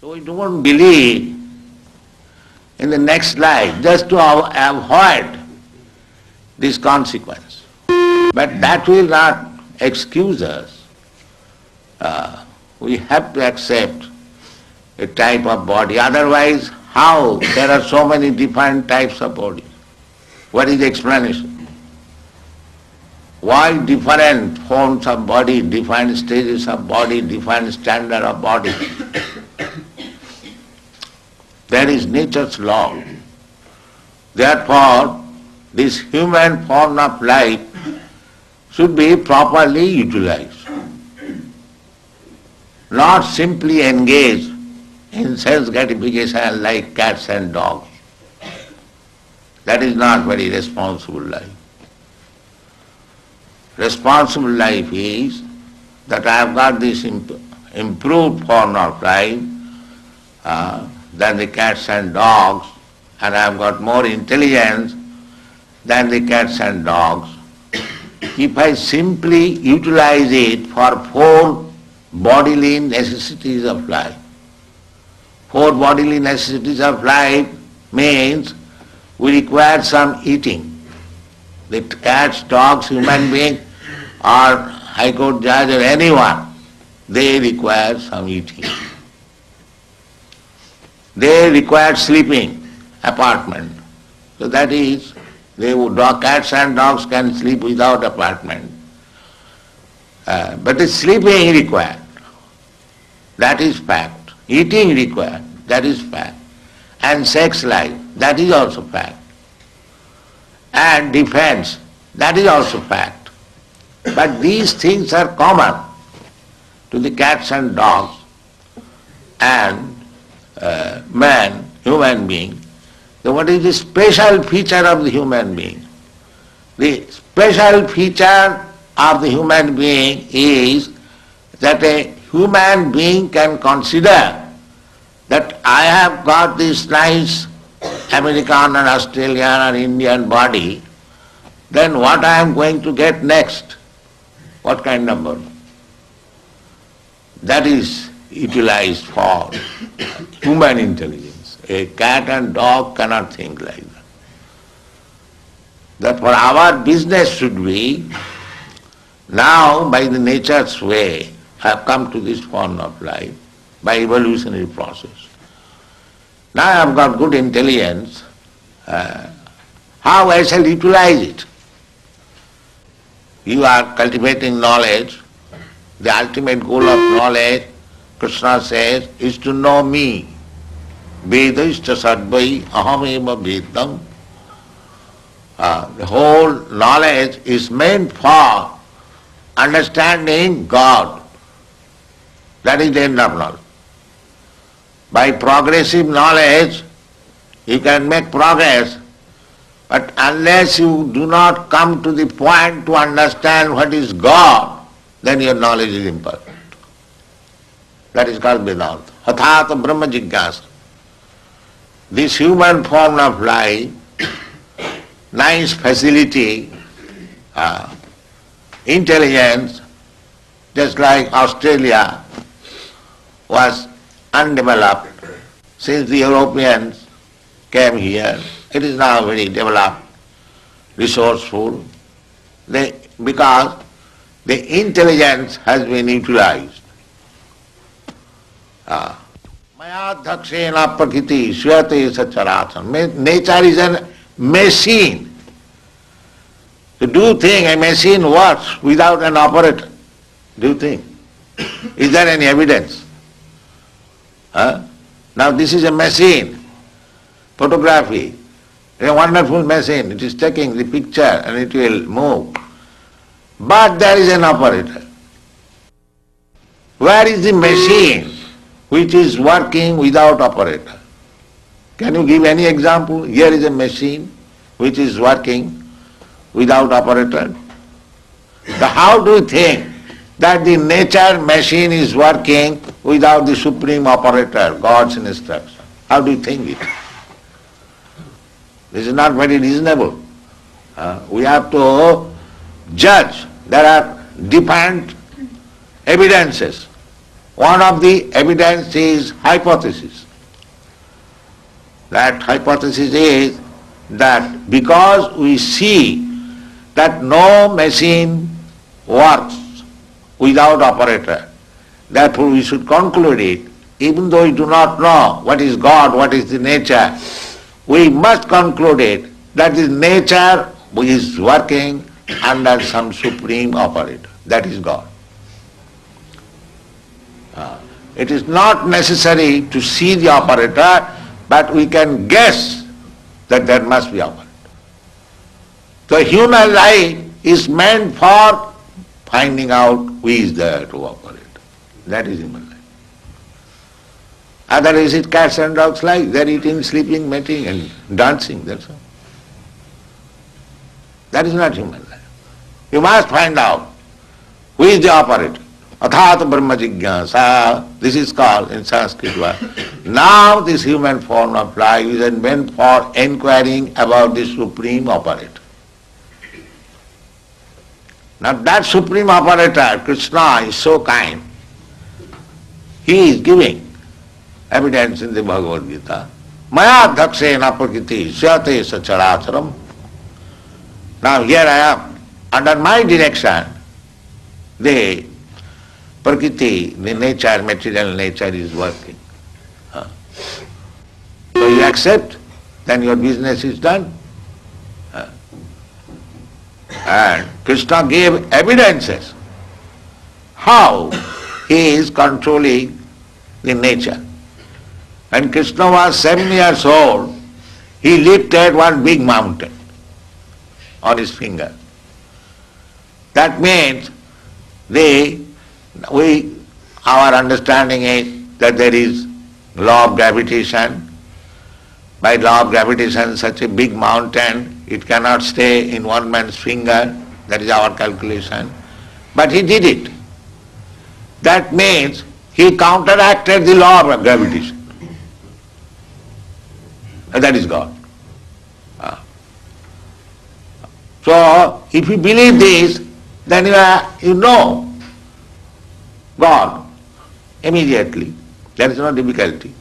So we don't believe in the next life just to avoid this consequence. But that will not excuse us. We have to accept a type of body. Otherwise, how? There are so many different types of bodies. What is the explanation? Why different forms of body, different stages of body, different standard of body? That is nature's law. Therefore, this human form of life should be properly utilized, not simply engaged in sense gratification like cats and dogs. That is not very responsible life. Responsible life is that I have got this improved form of life than the cats and dogs, and I have got more intelligence than the cats and dogs. If I simply utilize it for 4 bodily necessities of life, 4 bodily necessities of life means we require some eating. The cats, dogs, human being, or High Court judge or anyone, they require some eating. They require sleeping, apartment. So that is, cats and dogs can sleep without apartment. But the sleeping required, that is fact. Eating required, that is fact. And sex life, that is also fact. And defense, that is also fact. But these things are common to the cats and dogs and man, human being. So what is the special feature of the human being? The special feature of the human being is that a human being can consider that I have got this nice American and Australian or Indian body, then what I am going to get next? What kind of body? That is utilized for human intelligence. A cat and dog cannot think like that. Therefore our business should be, now by the nature's way, I have come to this form of life, by evolutionary process. Now I have got good intelligence, how I shall utilize it? You are cultivating knowledge. The ultimate goal of knowledge, Krsna says, is to know me. Vedashcha sadvai ahameva vedam. The whole knowledge is meant for understanding God. That is the end of knowledge. By progressive knowledge, you can make progress, but unless you do not come to the point to understand what is God, then your knowledge is imperfect. That is called Vedanta. Hathata Brahma Jigyasa. This human form of life, nice facility, intelligence, just like Australia was undeveloped. Since the Europeans came here, it is now very developed, resourceful, because the intelligence has been utilized. Maya dhakshena prakriti swate sacharatan. Nature is a machine. So do you think a machine works without an operator? Do you think? Is there any evidence? Now this is a machine, photography. It's a wonderful machine. It is taking the picture and it will move. But there is an operator. Where is the machine which is working without operator? Can you give any example? Here is a machine which is working without operator. So how do you think that the nature machine is working without the supreme operator, God's instruction? How do you think it? This is not very reasonable. We have to judge. There are different evidences. One of the evidence is hypothesis. That hypothesis is that because we see that no machine works without operator, therefore we should conclude it, even though we do not know what is God, what is the nature, we must conclude it that this nature is working under some supreme operator, that is God. It is not necessary to see the operator, but we can guess that there must be operator. So human life is meant for finding out who is there to operate. That is human life. Otherwise it's cats and dogs life. They are eating, sleeping, mating and dancing, that's all. That is not human life. You must find out who is the operator. Athat Brahma Jigyasa, this is called in Sanskrit word. Now this human form of life is meant for inquiring about the supreme operator. Now that supreme operator, Krishna, is so kind. He is giving evidence in the Bhagavad Gita. Maya dhakshena prakriti syate sacharacharam. Now here I am, under my direction, the Prakriti, the nature, material nature is working. So you accept, then your business is done. And Krishna gave evidences how he is controlling the nature. When Krishna was 7 years old, he lifted one big mountain on his finger. That means our understanding is that there is law of gravitation. By law of gravitation, such a big mountain, it cannot stay in one man's finger. That is our calculation. But he did it. That means he counteracted the law of gravitation. And that is God. So, if you believe this, then you know God immediately. There is no difficulty.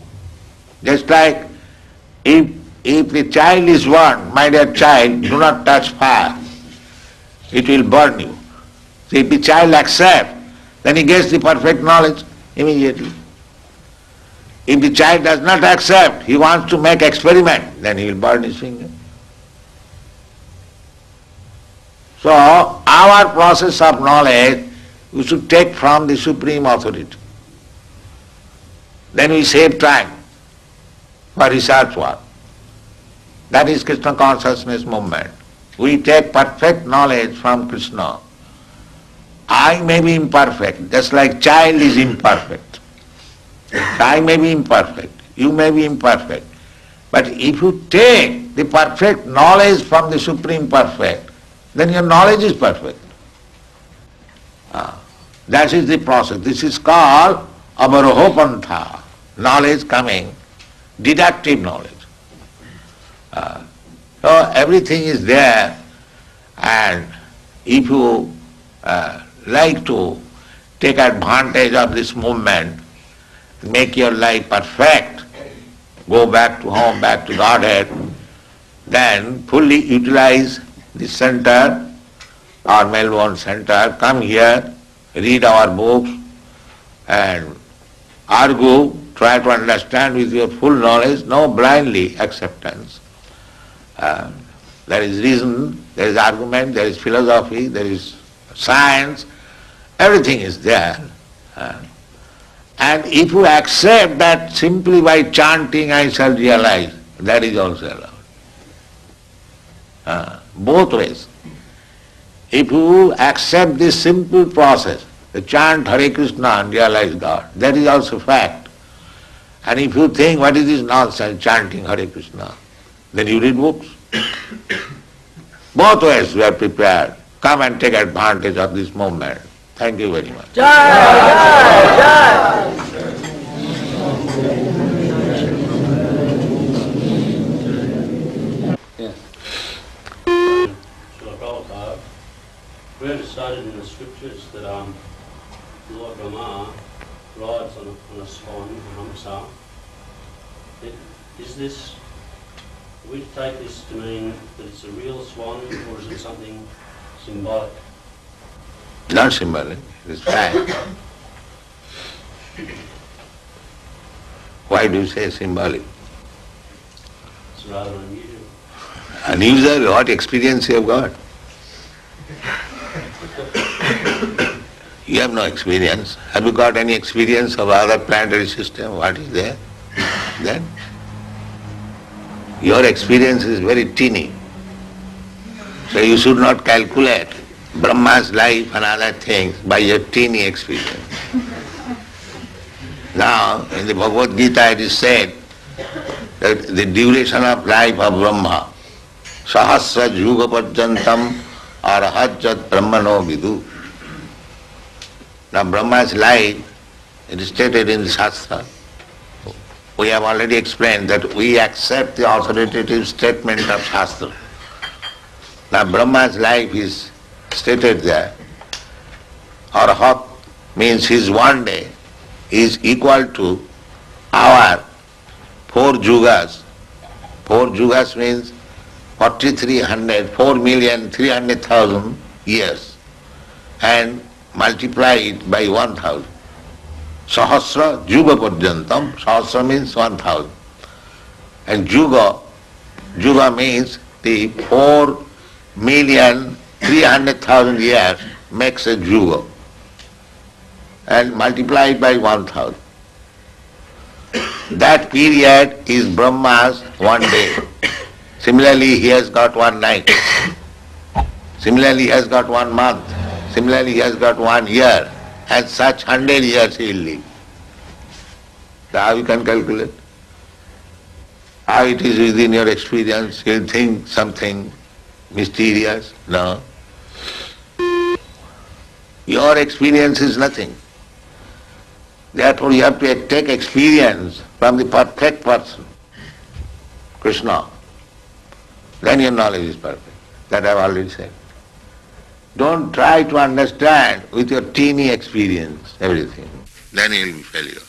Just like if the child is warned, my dear child, do not touch fire, it will burn you. So if the child accepts, then he gets the perfect knowledge immediately. If the child does not accept, he wants to make experiment, then he will burn his finger. So our process of knowledge we should take from the supreme authority. Then we save time for research work. That is Krishna consciousness movement. We take perfect knowledge from Krishna. I may be imperfect, just like child is imperfect. I may be imperfect, you may be imperfect. But if you take the perfect knowledge from the Supreme Perfect, then your knowledge is perfect. That is the process. This is called avarohopantha, knowledge coming, deductive knowledge. So everything is there, and if you like to take advantage of this movement, make your life perfect, go back to home, back to Godhead, then fully utilize the center, our Melbourne center, come here, read our books and argue, try to understand with your full knowledge, no blindly acceptance. There is reason, there is argument, there is philosophy, there is science, everything is there. And if you accept that simply by chanting I shall realize, that is also allowed. Both ways. If you accept this simple process, the chant Hare Krishna and realize God, that is also fact. And if you think what is this nonsense chanting Hare Krishna, then you read books. Both ways we are prepared. Come and take advantage of this moment. Thank you very much. Jai, Jai, Jai. Yes. Srila Prabhupada, we have decided in the scriptures that Lord Brahma rides on a swan, a hamsa. Is this, do we take this to mean that it's a real swan, or is it something symbolic? Not symbolic, it is fact. Why do you say symbolic? It's rather unusual. Unusual, what experience you have got? You have no experience. Have you got any experience of other planetary system? What is there? Then? Your experience is very teeny. So you should not calculate Brahma's life and other things by your teeny experience. Now, in the Bhagavad Gita it is said that the duration of life of Brahma, Sahasra Juga Parjantam Arahajat Brahmano Vidu. Now Brahma's life, it is stated in the Shastra. We have already explained that we accept the authoritative statement of Shastra. Now Brahma's life is stated there. Arahat means his one day is equal to our 4 jugas. 4 jugas means 4,300,000 years, and multiply it by 1,000. Sahasra Juga Parjantam, Sahasra means 1,000. And Juga means the 4,300,000 years makes a Juga. And multiply it by 1,000. That period is Brahma's one day. Similarly, he has got one night. Similarly, he has got 1 month. Similarly, he has got 1 year. And such 100 years he will live. So how you can calculate? How it is within your experience? You will think something mysterious? No. Your experience is nothing. Therefore you have to take experience from the perfect person, Krishna. Then your knowledge is perfect. That I have already said. Don't try to understand with your teeny experience everything. Then you will be failure.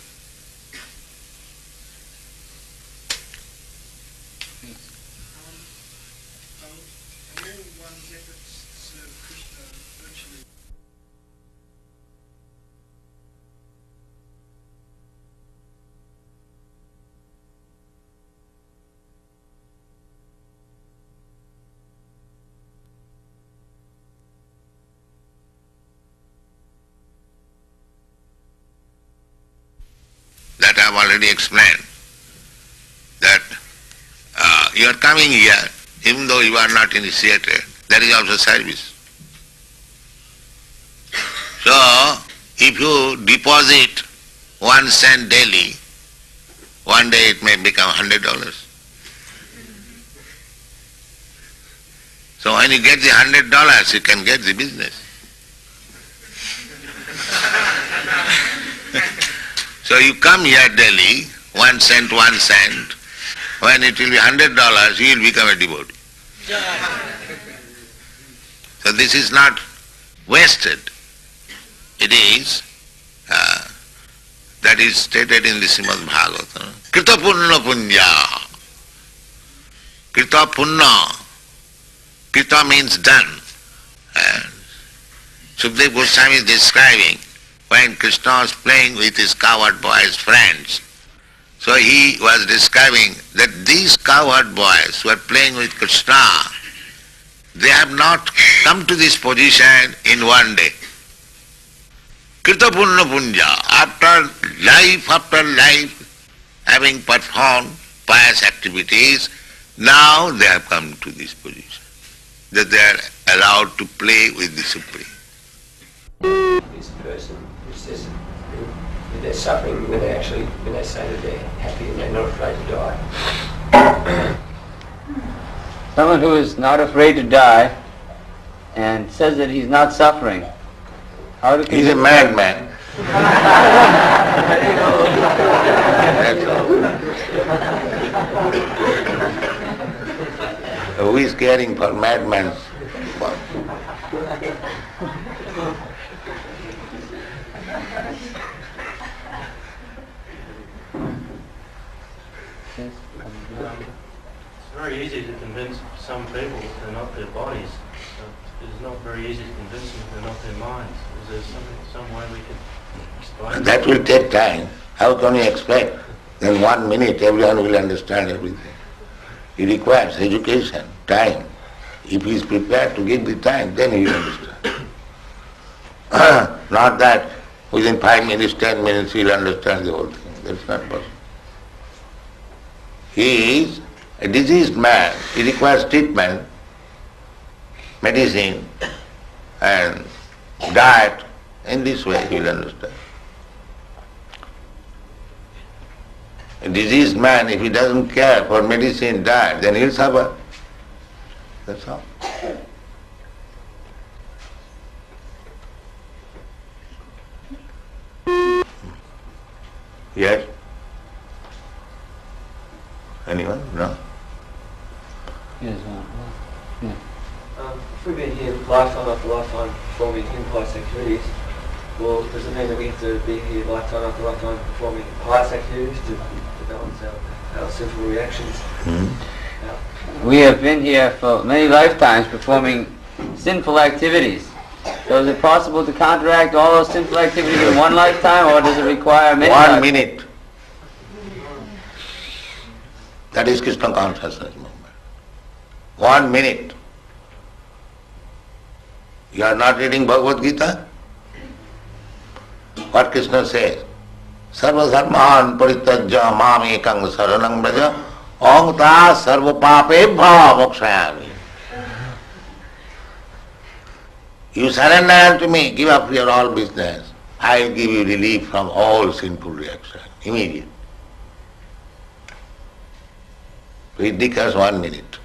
That I have already explained, that you are coming here, even though you are not initiated, that is also service. So, if you deposit 1 cent daily, one day it may become $100. So when you get the $100, you can get the business. So you come here daily, 1 cent, 1 cent. When it will be $100, you will become a devotee. So this is not wasted. It is, that is stated in the Srimad Bhagavatam. Krita punna punya. Krita punna. Krita means done. Sukadeva Goswami is describing when Krishna was playing with his cowherd boys' friends. So he was describing that these cowherd boys who are playing with Krishna, they have not come to this position in one day. Krita punna punja, after life, having performed pious activities, now they have come to this position, that they are allowed to play with the Supreme. This person who says that they're suffering when they say that they're happy and they're not afraid to die. Someone who is not afraid to die and says that he's not suffering. How do He's a madman. That's all. Who is caring for madmen? says? It's very easy to convince some people that they're not their bodies. But it's not very easy to convince them that they're not their minds. Is there some way we can explain That will take time. How can you expect in 1 minute everyone will understand everything? It requires education, time. If he is prepared to give the time, then he will understand. Not that within 5 minutes, 10 minutes he will understand the whole thing. That's not possible. He is a diseased man. He requires treatment, medicine and diet. In this way he will understand. A diseased man, if he doesn't care for medicine, diet, then he'll suffer. That's all. Yes? Anyone? No? Yes, yeah. If we've been here lifetime after lifetime performing impious activities, well, does it mean that we have to be here lifetime after lifetime performing pious activities to balance our sinful reactions? We have been here for many lifetimes performing sinful activities. So is it possible to counteract all those sinful activities in one lifetime, or does it require many 1 lifetimes? minute. That is Krishna consciousness movement. 1 minute. You are not reading Bhagavad Gita? What Krishna says? Sarva dharman parityajya mam ekang saranam braja aham ta sarva papebhya mokshayami. You surrender to me, give up your all business. I will give you relief from all sinful reaction, immediate. It requires 1 minute.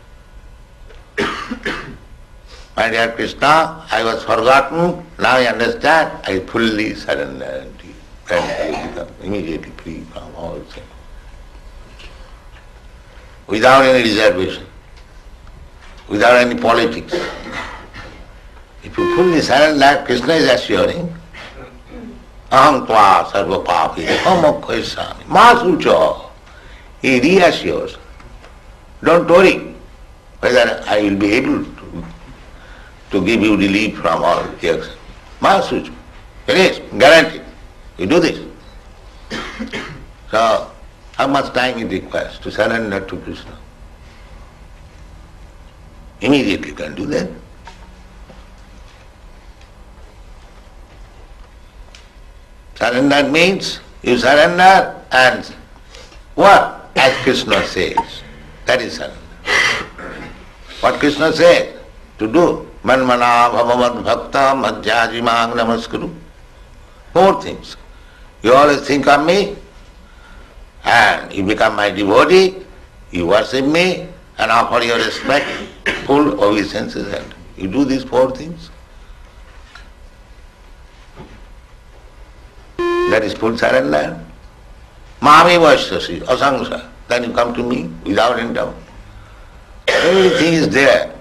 My dear Krishna, I was forgotten, now I understand, I fully surrender to you. And you become immediately free from all sin. Without any reservation, without any politics. If you fully surrender, Krishna is assuring, aham tva sarva papi amokhaisami masucha. He reassures, don't worry whether I will be able to give you relief from all reaction. Masucha. It is guaranteed. You do this. So, how much time it requires to surrender to Krishna? Immediately you can do that. Surrender means you surrender and what? As Krishna says. That is surrender. What Krishna says to do. Manmana bhavavad bhakta madhyajimang namaskuru. 4 things. You always think of me and you become my devotee, you worship me and offer your respect, full obeisances, and you do these 4 things. That is full surrender. Mami vaishyasi, asangsa. Then you come to me without any doubt. Everything is there.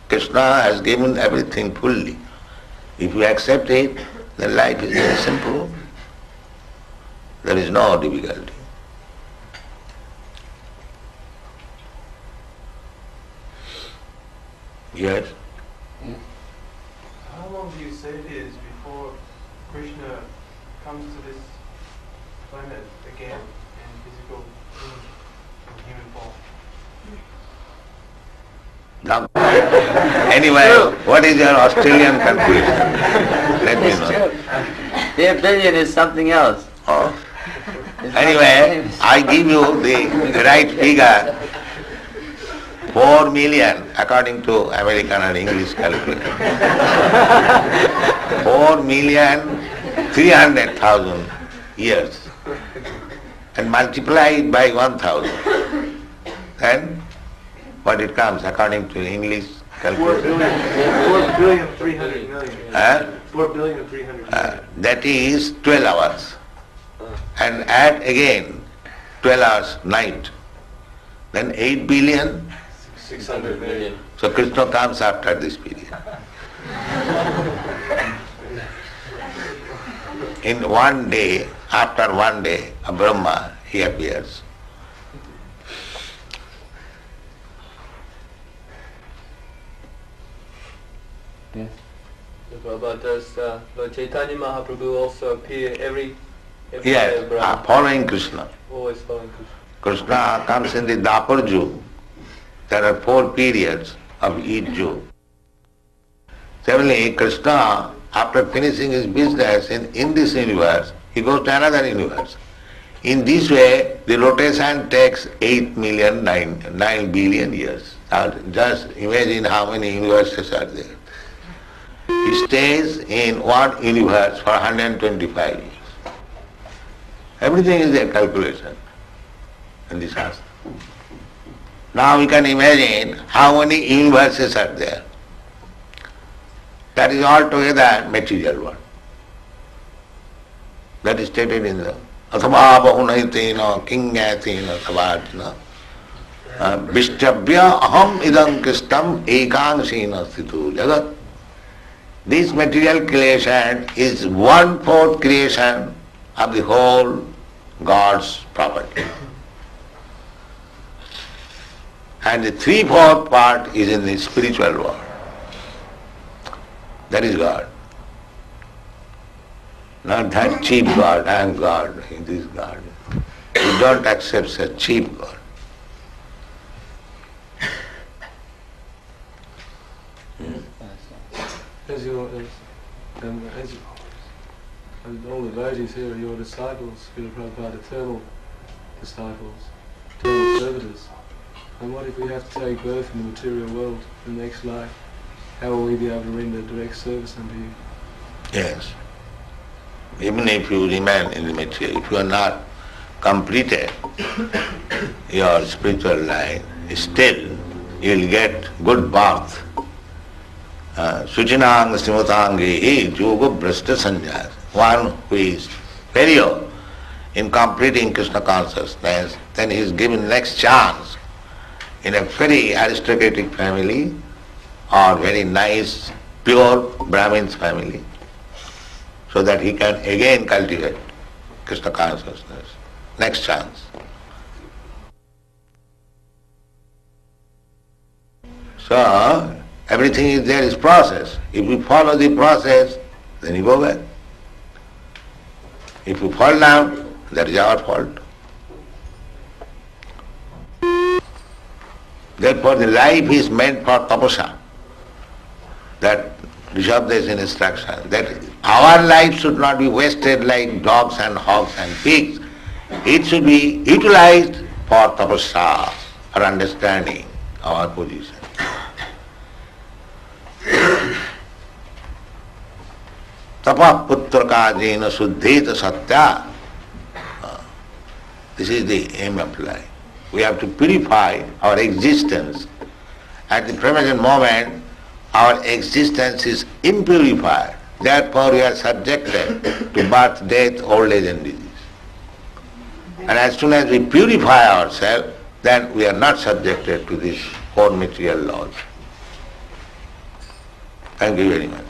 Krishna has given everything fully. If you accept it, then life is very simple. There is no difficulty. Yes? How long do you say it is before Krishna comes to this planet again in physical in human form? Now, anyway, what is your Australian conclusion? Let me know. The billion is something else. Oh. It's not Anyway, the same. I give you the right figure. 4 million according to American and English calculation. 4,300,000 years. And multiply it by 1,000. Then what it comes according to English calculation? 4,300,000,000. Huh? 4,300,000,000. That is 12 hours. And add again 12 hours night. Then 8 billion. 600 million. So Krishna comes after this period. In 1 day, after one day, a Brahma, he appears. Yes. Prabhupada, does Lord Chaitanya Mahaprabhu also appear every day Yes, of Brahma? following Krishna. Always following Krishna. Krishna comes in the Dapur Yug. There are 4 periods of each Yug. Similarly, Krishna, after finishing his business in this universe, he goes to another universe. In this way, the rotation takes 8,000,000,9 billion years. Now, just imagine how many universes are there. He stays in one universe for 125 years. Everything is a calculation in the Shastra. Now we can imagine how many universes are there. That is altogether material world. That is stated in the Athabha Bahunaitina Kingatina Savartina Vishtabhya Aham Idam Kristam Ekangsina Sthitu Jagat. This material creation is 1/4 creation of the whole God's property. And the 3/4 part is in the spiritual world. That is God. Not that cheap God, I am God, he is God. We don't accept such cheap God. As all the devotees here are your disciples, Srila Prabhupada, eternal disciples, eternal servitors. And what if we have to take birth in the material world in the next life? How will we be able to render direct service unto you? Yes. Even if you remain in the material, if you are not completed your spiritual life, still you will get good birth. Suchinang Srimatangi Yoga Brashta Sanjaya. One who is failure in completing Krishna consciousness, then he is given next chance in a very aristocratic family or very nice, pure Brahmin's family, so that he can again cultivate Krishna consciousness. Next chance. So, everything is there is process. If you follow the process, then you go back. If you fall down, that is our fault. Therefore the life is meant for tapasya. That Rishabhdev is in instruction. That our life should not be wasted like dogs and hogs and pigs. It should be utilized for tapasya, for understanding our position. Tapah putrakajena suddheta satya. This is the aim of life. We have to purify our existence. At the present moment, our existence is impurified. Therefore we are subjected to birth, death, old age and disease. And as soon as we purify ourselves, then we are not subjected to these four material laws. Thank you very much.